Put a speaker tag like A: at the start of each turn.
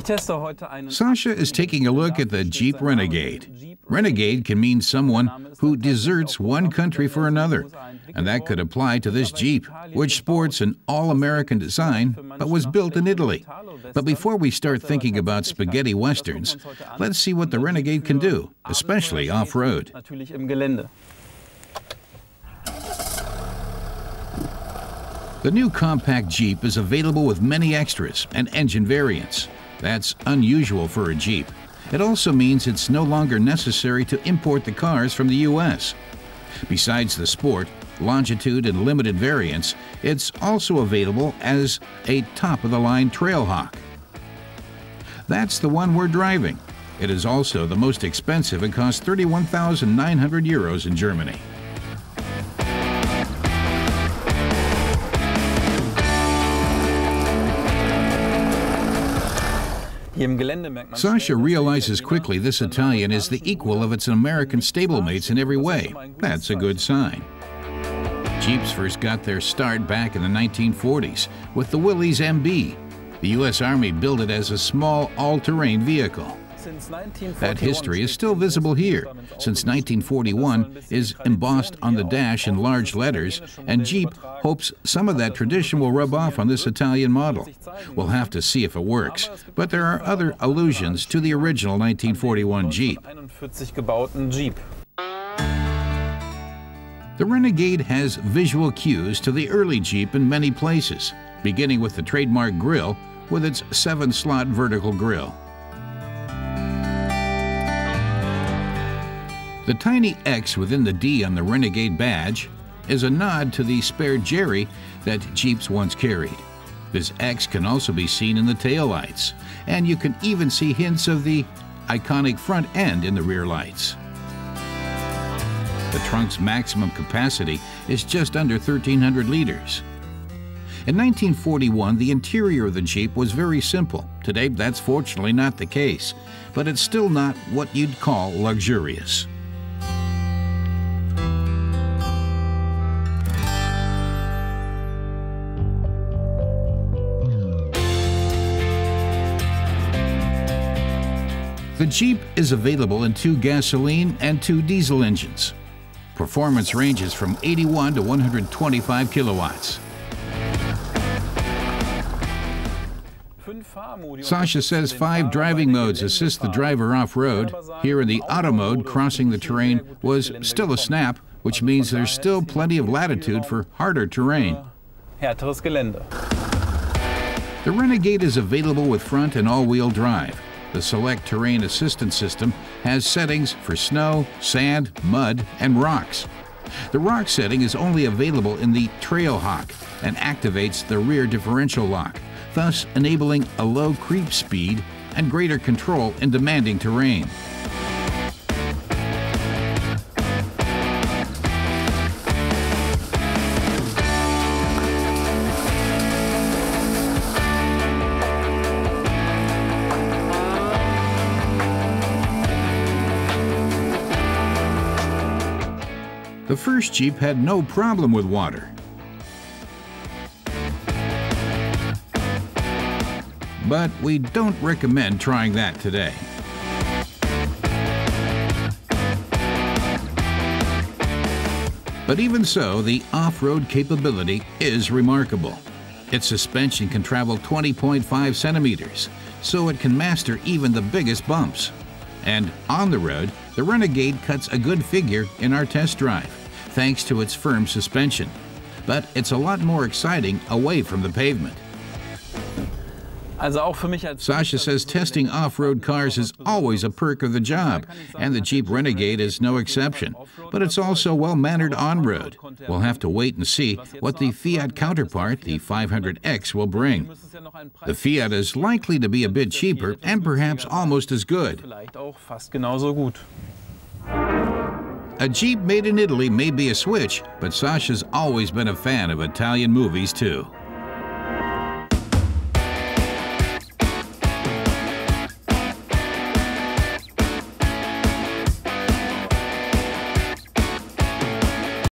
A: Sasha is taking a look at the Jeep Renegade. Renegade can mean someone who deserts one country for another, and that could apply to this Jeep, which sports an all-American design but was built in Italy. But before we start thinking about spaghetti westerns, let's see what the Renegade can do, especially off-road. The new compact Jeep is available with many extras and engine variants. That's unusual for a Jeep. It also means it's no longer necessary to import the cars from the U.S. Besides the Sport, Longitude, and Limited variants, it's also available as a top-of-the-line Trailhawk. That's the one we're driving. It is also the most expensive and costs 31,900 euros in Germany. Sasha realizes quickly this Italian is the equal of its American stablemates in every way. That's a good sign. Jeeps first got their start back in the 1940s with the Willys MB. The U.S. Army built it as a small all-terrain vehicle. That history is still visible here, since 1941 is embossed on the dash in large letters, and Jeep hopes some of that tradition will rub off on this Italian model. We'll have to see if it works, but there are other allusions to the original 1941 Jeep. The Renegade has visual cues to the early Jeep in many places, beginning with the trademark grille with its 7-slot vertical grille. The tiny X within the D on the Renegade badge is a nod to the spare Jerry that Jeeps once carried. This X can also be seen in the taillights, and you can even see hints of the iconic front end in the rear lights. The trunk's maximum capacity is just under 1,300 liters. In 1941, the interior of the Jeep was very simple. Today, that's fortunately not the case, but it's still not what you'd call luxurious. The Jeep is available in 2 gasoline and 2 diesel engines. Performance ranges from 81 to 125 kilowatts. Sasha says 5 driving modes assist the driver off-road. Here in the auto mode, crossing the terrain was still a snap, which means there's still plenty of latitude for harder terrain. The Renegade is available with front and all-wheel drive. The Select Terrain Assistance System has settings for snow, sand, mud, and rocks. The rock setting is only available in the Trailhawk and activates the rear differential lock, thus enabling a low creep speed and greater control in demanding terrain. The first Jeep had no problem with water. But we don't recommend trying that today. But even so, the off-road capability is remarkable. Its suspension can travel 20.5 centimeters, so it can master even the biggest bumps. And on the road, the Renegade cuts a good figure in our test drive, thanks to its firm suspension. But it's a lot more exciting away from the pavement. Sasha says testing off-road cars is always a perk of the job, and the Jeep Renegade is no exception. But it's also well-mannered on-road. We'll have to wait and see what the Fiat counterpart, the 500X, will bring. The Fiat is likely to be a bit cheaper and perhaps almost as good. A Jeep made in Italy may be a switch, but Sasha's always been a fan of Italian movies too.